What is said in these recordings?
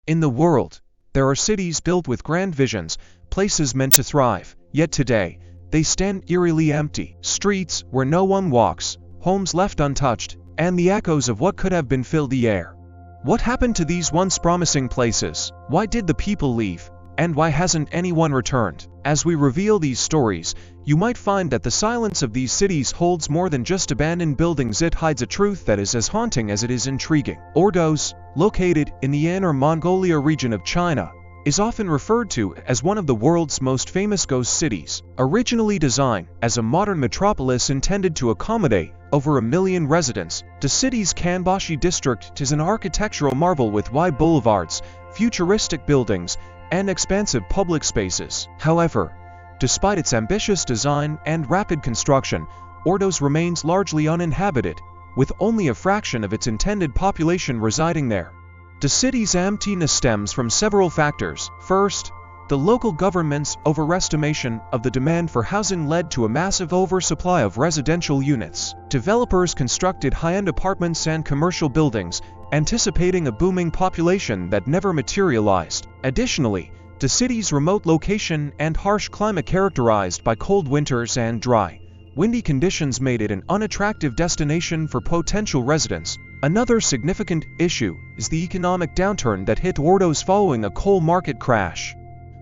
In the world, there are cities built with grand visions, places meant to thrive, yet today, they stand eerily empty. Streets where no one walks, homes left untouched, and the echoes of what could have been filled the air. What happened to these once promising places? Why did the people leave? And why hasn't anyone returned? As we reveal these stories, you might find that the silence of these cities holds more than just abandoned buildings. It hides a truth that is as haunting as it is intriguing. Ordos, located in the Inner Mongolia region of China, is often referred to as one of the world's most famous ghost cities. Originally designed as a modern metropolis intended to accommodate over 1 million residents, the city's Kanbashi district is an architectural marvel with wide boulevards, futuristic buildings, and expansive public spaces. However, despite its ambitious design and rapid construction, Ordos remains largely uninhabited, with only a fraction of its intended population residing there. The city's emptiness stems from several factors. First, the local government's overestimation of the demand for housing led to a massive oversupply of residential units. Developers constructed high-end apartments and commercial buildings, anticipating a booming population that never materialized. Additionally, the city's remote location and harsh climate characterized by cold winters and dry, windy conditions made it an unattractive destination for potential residents. Another significant issue is the economic downturn that hit Ordos following a coal market crash.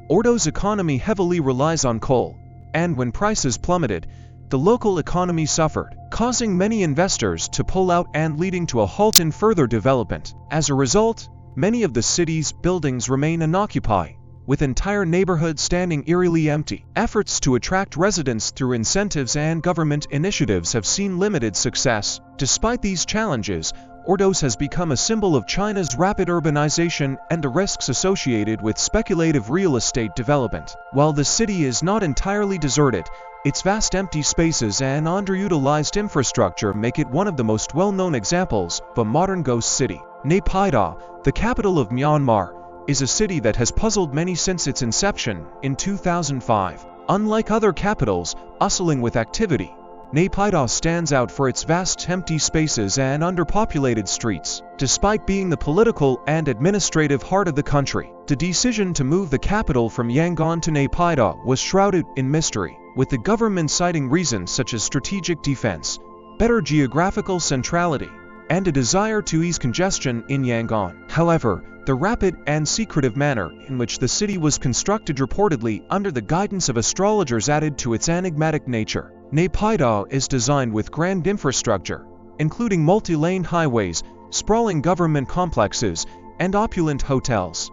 Ordos' economy heavily relies on coal, and when prices plummeted, the local economy suffered, causing many investors to pull out and leading to a halt in further development. As a result, many of the city's buildings remain unoccupied, with entire neighborhoods standing eerily empty. Efforts to attract residents through incentives and government initiatives have seen limited success. Despite these challenges, Ordos has become a symbol of China's rapid urbanization and the risks associated with speculative real estate development. While the city is not entirely deserted, its vast empty spaces and underutilized infrastructure make it one of the most well-known examples of a modern ghost city. Naypyidaw, the capital of Myanmar, is a city that has puzzled many since its inception in 2005. Unlike other capitals bustling with activity, Naypyidaw stands out for its vast empty spaces and underpopulated streets. Despite being the political and administrative heart of the country, the decision to move the capital from Yangon to Naypyidaw was shrouded in mystery, with the government citing reasons such as strategic defense, better geographical centrality, and a desire to ease congestion in Yangon. However, the rapid and secretive manner in which the city was constructed, reportedly under the guidance of astrologers, added to its enigmatic nature. Naypyidaw is designed with grand infrastructure, including multi-lane highways, sprawling government complexes, and opulent hotels.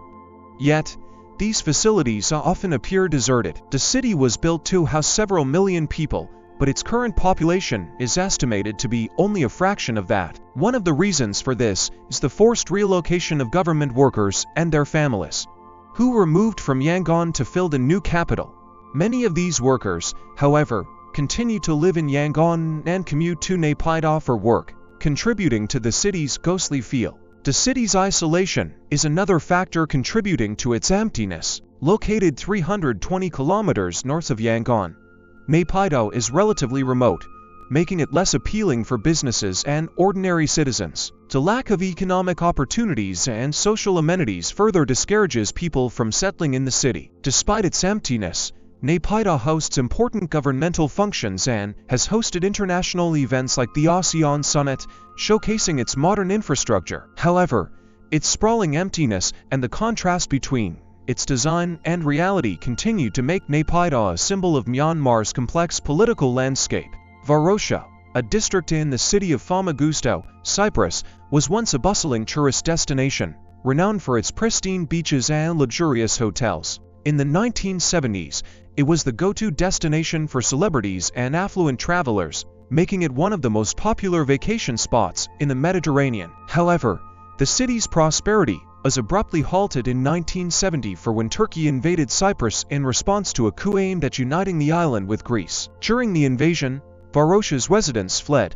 Yet, these facilities often appear deserted. The city was built to house several million people, but its current population is estimated to be only a fraction of that. One of the reasons for this is the forced relocation of government workers and their families, who were moved from Yangon to fill the new capital. Many of these workers, however, continue to live in Yangon and commute to Naypyidaw for work, contributing to the city's ghostly feel. The city's isolation is another factor contributing to its emptiness. Located 320 kilometers north of Yangon, Naypyidaw is relatively remote, making it less appealing for businesses and ordinary citizens. The lack of economic opportunities and social amenities further discourages people from settling in the city. Despite its emptiness, Naypyidaw hosts important governmental functions and has hosted international events like the ASEAN Summit, showcasing its modern infrastructure. However, its sprawling emptiness and the contrast between its design and reality continue to make Naypyidaw a symbol of Myanmar's complex political landscape. Varosha, a district in the city of Famagusta, Cyprus, was once a bustling tourist destination, renowned for its pristine beaches and luxurious hotels. In the 1970s, it was the go-to destination for celebrities and affluent travelers, making it one of the most popular vacation spots in the Mediterranean. However, the city's prosperity was abruptly halted in 1970 when Turkey invaded Cyprus in response to a coup aimed at uniting the island with Greece. During the invasion, Varosha's residents fled,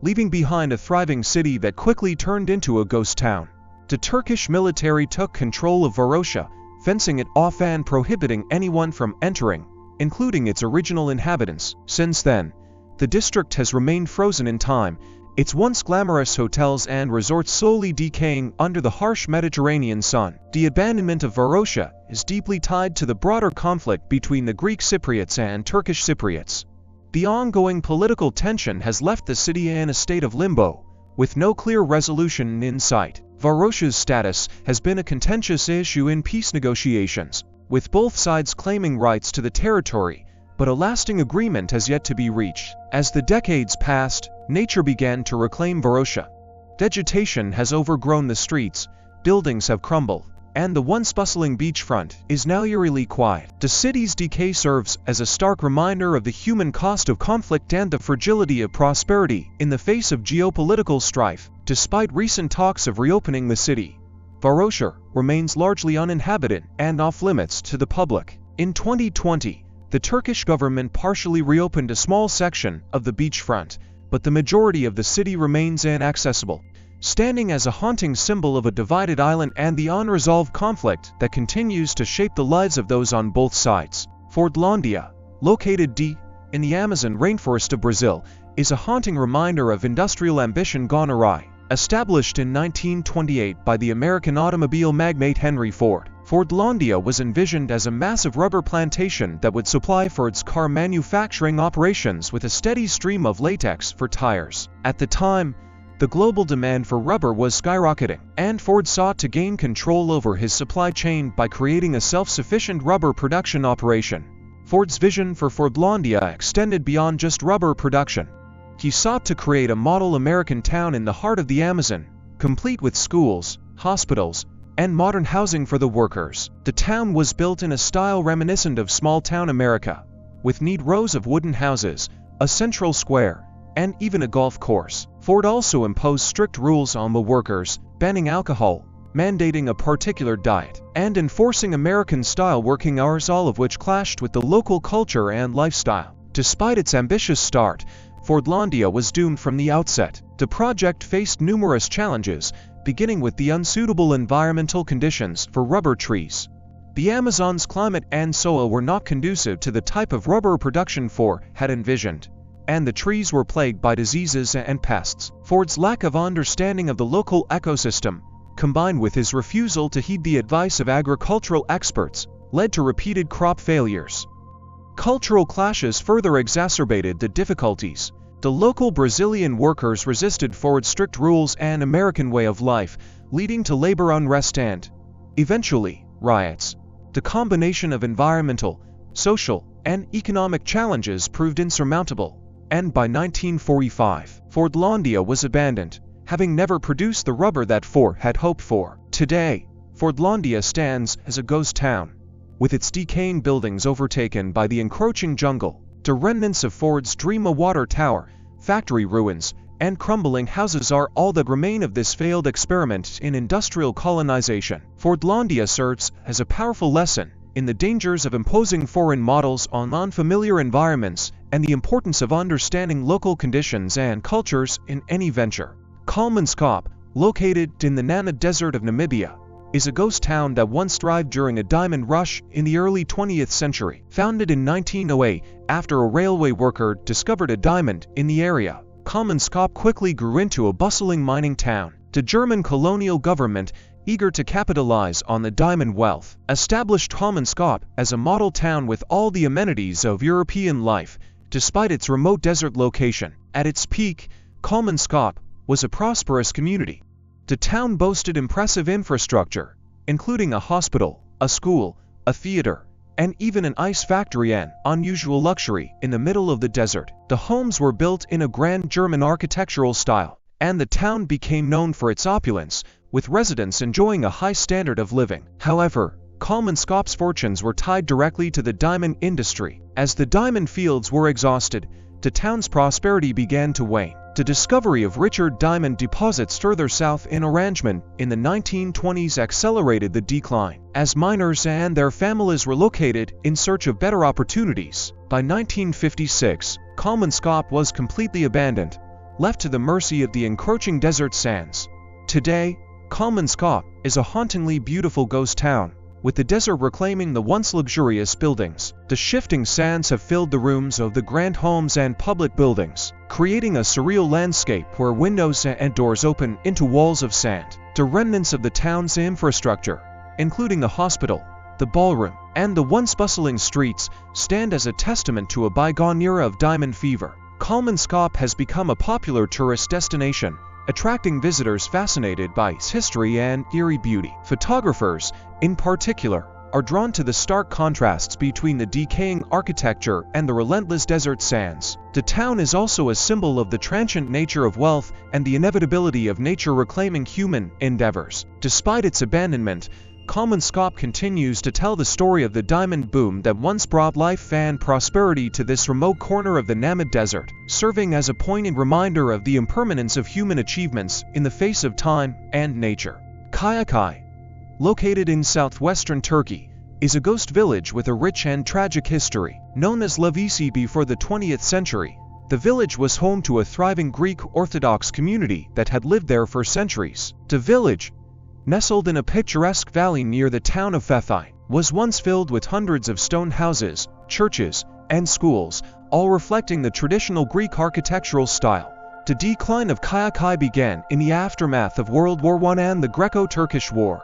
leaving behind a thriving city that quickly turned into a ghost town. The Turkish military took control of Varosha, fencing it off and prohibiting anyone from entering, including its original inhabitants. Since then, the district has remained frozen in time, its once glamorous hotels and resorts slowly decaying under the harsh Mediterranean sun. The abandonment of Varosha is deeply tied to the broader conflict between the Greek Cypriots and Turkish Cypriots. The ongoing political tension has left the city in a state of limbo, with no clear resolution in sight. Varosha's status has been a contentious issue in peace negotiations, with both sides claiming rights to the territory, but a lasting agreement has yet to be reached. As the decades passed, nature began to reclaim Varosha. Vegetation has overgrown the streets, buildings have crumbled, and the once bustling beachfront is now eerily quiet. The city's decay serves as a stark reminder of the human cost of conflict and the fragility of prosperity in the face of geopolitical strife. Despite recent talks of reopening the city, Varosha remains largely uninhabited and off-limits to the public. In 2020, the Turkish government partially reopened a small section of the beachfront, but the majority of the city remains inaccessible, standing as a haunting symbol of a divided island and the unresolved conflict that continues to shape the lives of those on both sides. Fordlandia, located deep in the Amazon rainforest of Brazil, is a haunting reminder of industrial ambition gone awry. Established in 1928 by the American automobile magnate Henry Ford, Fordlandia was envisioned as a massive rubber plantation that would supply for its car manufacturing operations with a steady stream of latex for tires. At the time, the global demand for rubber was skyrocketing, and Ford sought to gain control over his supply chain by creating a self-sufficient rubber production operation. Ford's vision for Fordlandia extended beyond just rubber production. He sought to create a model American town in the heart of the Amazon, complete with schools, hospitals, and modern housing for the workers. The town was built in a style reminiscent of small-town America, with neat rows of wooden houses, a central square, and even a golf course. Ford also imposed strict rules on the workers, banning alcohol, mandating a particular diet, and enforcing American-style working hours, all of which clashed with the local culture and lifestyle. Despite its ambitious start, Fordlandia was doomed from the outset. The project faced numerous challenges, beginning with the unsuitable environmental conditions for rubber trees. The Amazon's climate and soil were not conducive to the type of rubber production Ford had envisioned, and the trees were plagued by diseases and pests. Ford's lack of understanding of the local ecosystem, combined with his refusal to heed the advice of agricultural experts, led to repeated crop failures. Cultural clashes further exacerbated the difficulties. The local Brazilian workers resisted Ford's strict rules and American way of life, leading to labor unrest and, eventually, riots. The combination of environmental, social, and economic challenges proved insurmountable, and by 1945, Fordlandia was abandoned, having never produced the rubber that Ford had hoped for. Today, Fordlandia stands as a ghost town, with its decaying buildings overtaken by the encroaching jungle. The remnants of Ford's dream, a water tower, factory ruins, and crumbling houses are all that remain of this failed experiment in industrial colonization. Fordlandia serves as a powerful lesson in the dangers of imposing foreign models on unfamiliar environments and the importance of understanding local conditions and cultures in any venture. Kolmanskop, located in the Namib Desert of Namibia, is a ghost town that once thrived during a diamond rush in the early 20th century. Founded in 1908 after a railway worker discovered a diamond in the area, Kolmanskop quickly grew into a bustling mining town. The German colonial government, eager to capitalize on the diamond wealth, established Kolmanskop as a model town with all the amenities of European life, despite its remote desert location. At its peak, Kolmanskop was a prosperous community. The town boasted impressive infrastructure, including a hospital, a school, a theater, and even an ice factory, an unusual luxury in the middle of the desert. The homes were built in a grand German architectural style, and the town became known for its opulence, with residents enjoying a high standard of living. However, Kolmanskop's fortunes were tied directly to the diamond industry. As the diamond fields were exhausted, the town's prosperity began to wane. The discovery of richer diamond deposits further south in Arrangement in the 1920s accelerated the decline, as miners and their families relocated in search of better opportunities. By 1956, Kolmanskop was completely abandoned, left to the mercy of the encroaching desert sands. Today, Kolmanskop is a hauntingly beautiful ghost town, with the desert reclaiming the once luxurious buildings. The shifting sands have filled the rooms of the grand homes and public buildings, creating a surreal landscape where windows and doors open into walls of sand. The remnants of the town's infrastructure, including the hospital, the ballroom, and the once bustling streets, stand as a testament to a bygone era of diamond fever. Kolmanskop has become a popular tourist destination, attracting visitors fascinated by its history and eerie beauty. Photographers, in particular, are drawn to the stark contrasts between the decaying architecture and the relentless desert sands. The town is also a symbol of the transient nature of wealth and the inevitability of nature reclaiming human endeavors. Despite its abandonment, Kolmanskop continues to tell the story of the diamond boom that once brought life and prosperity to this remote corner of the Namib Desert, serving as a poignant reminder of the impermanence of human achievements in the face of time and nature. Kayaköy, located in southwestern Turkey, is a ghost village with a rich and tragic history. Known as Levisi before the 20th century, the village was home to a thriving Greek Orthodox community that had lived there for centuries. The village, nestled in a picturesque valley near the town of Fethai, was once filled with hundreds of stone houses, churches, and schools, all reflecting the traditional Greek architectural style. The decline of Kayaköy began in the aftermath of World War I and the Greco-Turkish War,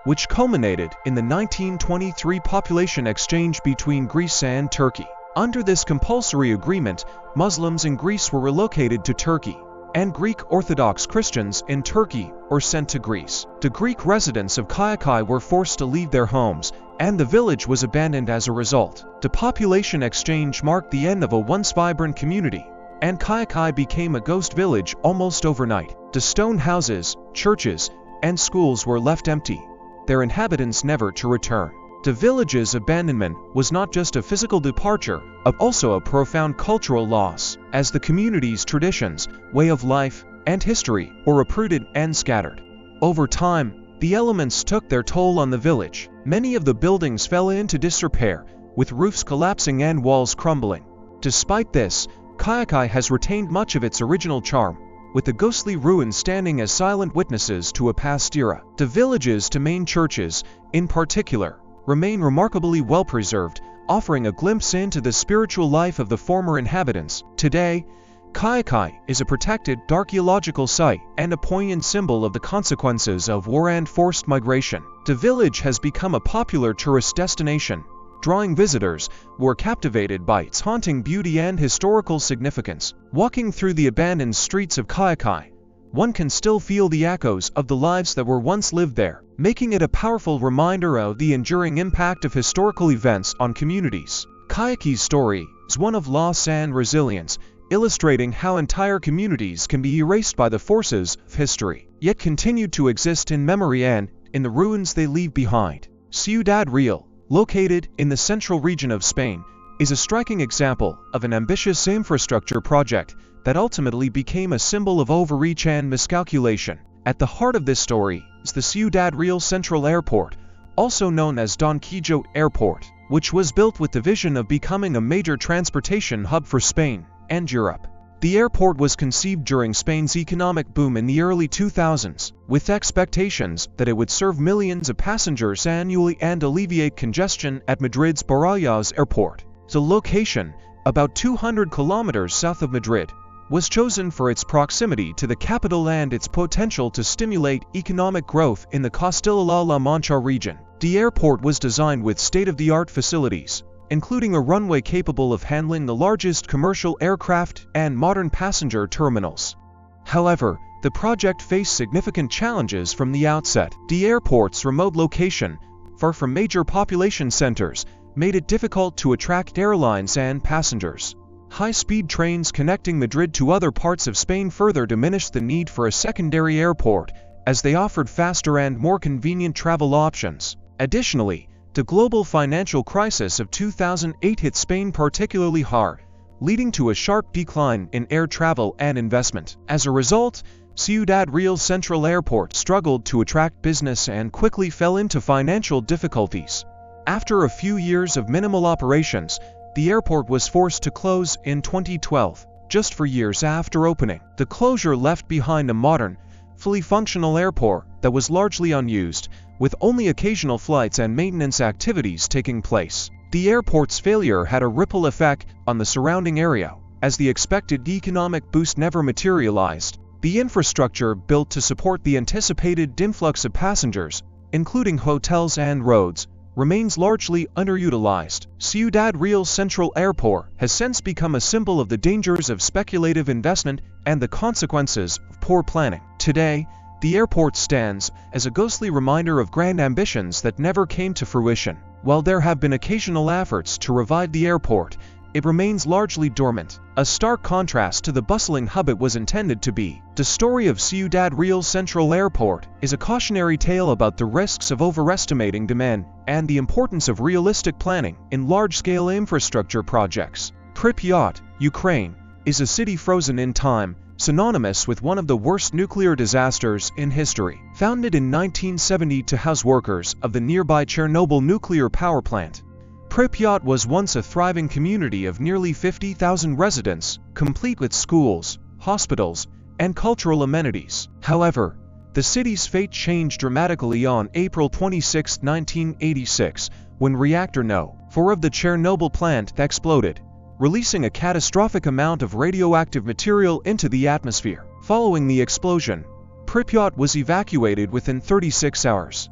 which culminated in the 1923 population exchange between Greece and Turkey. Under this compulsory agreement, Muslims in Greece were relocated to Turkey, and Greek Orthodox Christians in Turkey were sent to Greece. The Greek residents of Kayaköy were forced to leave their homes, and the village was abandoned as a result. The population exchange marked the end of a once vibrant community, and Kayaköy became a ghost village almost overnight. The stone houses, churches, and schools were left empty, their inhabitants never to return. The village's abandonment was not just a physical departure, but also a profound cultural loss, as the community's traditions, way of life, and history were uprooted and scattered. Over time, the elements took their toll on the village. Many of the buildings fell into disrepair, with roofs collapsing and walls crumbling. Despite this, Kayaköy has retained much of its original charm, with the ghostly ruins standing as silent witnesses to a past era. The village's two main churches, in particular, remain remarkably well preserved, offering a glimpse into the spiritual life of the former inhabitants. Today, Kayaköy is a protected archaeological site and a poignant symbol of the consequences of war and forced migration. The village has become a popular tourist destination, drawing visitors who are captivated by its haunting beauty and historical significance. Walking through the abandoned streets of Kayaköy, one can still feel the echoes of the lives that were once lived there, making it a powerful reminder of the enduring impact of historical events on communities. Kayaköy's story is one of loss and resilience, illustrating how entire communities can be erased by the forces of history, yet continue to exist in memory and in the ruins they leave behind. Ciudad Real, located in the central region of Spain, is a striking example of an ambitious infrastructure project that ultimately became a symbol of overreach and miscalculation. At the heart of this story is the Ciudad Real Central Airport, also known as Don Quijote Airport, which was built with the vision of becoming a major transportation hub for Spain and Europe. The airport was conceived during Spain's economic boom in the early 2000s, with expectations that it would serve millions of passengers annually and alleviate congestion at Madrid's Barajas Airport. The location, about 200 kilometers south of Madrid, was chosen for its proximity to the capital and its potential to stimulate economic growth in the Castilla-La Mancha region. The airport was designed with state-of-the-art facilities, including a runway capable of handling the largest commercial aircraft and modern passenger terminals. However, the project faced significant challenges from the outset. The airport's remote location, far from major population centers, made it difficult to attract airlines and passengers. High-speed trains connecting Madrid to other parts of Spain further diminished the need for a secondary airport, as they offered faster and more convenient travel options. Additionally, the global financial crisis of 2008 hit Spain particularly hard, leading to a sharp decline in air travel and investment. As a result, Ciudad Real Central Airport struggled to attract business and quickly fell into financial difficulties. After a few years of minimal operations, the airport was forced to close in 2012, just 4 years after opening. The closure left behind a modern, fully functional airport that was largely unused, with only occasional flights and maintenance activities taking place. The airport's failure had a ripple effect on the surrounding area, as the expected economic boost never materialized. The infrastructure built to support the anticipated influx of passengers, including hotels and roads, remains largely underutilized. Ciudad Real's Central Airport has since become a symbol of the dangers of speculative investment and the consequences of poor planning. Today, the airport stands as a ghostly reminder of grand ambitions that never came to fruition. While there have been occasional efforts to revive the airport, it remains largely dormant, a stark contrast to the bustling hub it was intended to be. The story of Ciudad Real's Central Airport is a cautionary tale about the risks of overestimating demand and the importance of realistic planning in large-scale infrastructure projects. Pripyat, Ukraine, is a city frozen in time, synonymous with one of the worst nuclear disasters in history. Founded in 1970 to house workers of the nearby Chernobyl nuclear power plant, Pripyat was once a thriving community of nearly 50,000 residents, complete with schools, hospitals, and cultural amenities. However, the city's fate changed dramatically on April 26, 1986, when Reactor No. 4 of the Chernobyl plant exploded, releasing a catastrophic amount of radioactive material into the atmosphere. Following the explosion, Pripyat was evacuated within 36 hours.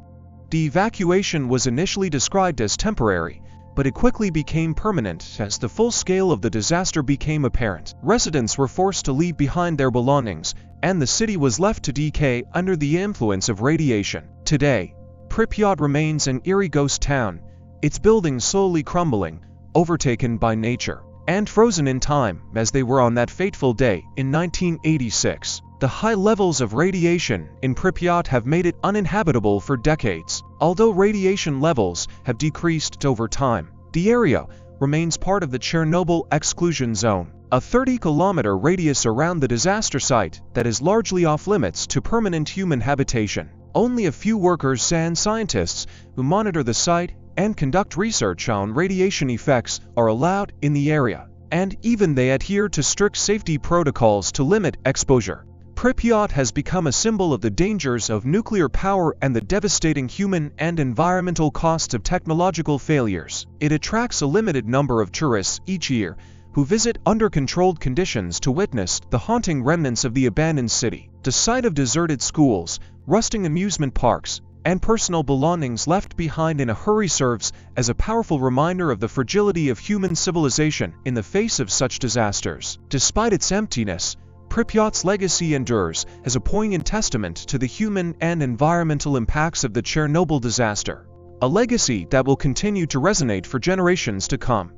The evacuation was initially described as temporary, but it quickly became permanent as the full scale of the disaster became apparent. Residents were forced to leave behind their belongings, and the city was left to decay under the influence of radiation. Today, Pripyat remains an eerie ghost town, its buildings slowly crumbling, overtaken by nature, and frozen in time as they were on that fateful day in 1986. The high levels of radiation in Pripyat have made it uninhabitable for decades. Although radiation levels have decreased over time, the area remains part of the Chernobyl exclusion zone, a 30-kilometer radius around the disaster site that is largely off-limits to permanent human habitation. Only a few workers and scientists who monitor the site and conduct research on radiation effects are allowed in the area, and even they adhere to strict safety protocols to limit exposure. Pripyat has become a symbol of the dangers of nuclear power and the devastating human and environmental costs of technological failures. It attracts a limited number of tourists each year who visit under controlled conditions to witness the haunting remnants of the abandoned city. The sight of deserted schools, rusting amusement parks, and personal belongings left behind in a hurry serves as a powerful reminder of the fragility of human civilization in the face of such disasters. Despite its emptiness, Pripyat's legacy endures as a poignant testament to the human and environmental impacts of the Chernobyl disaster, a legacy that will continue to resonate for generations to come.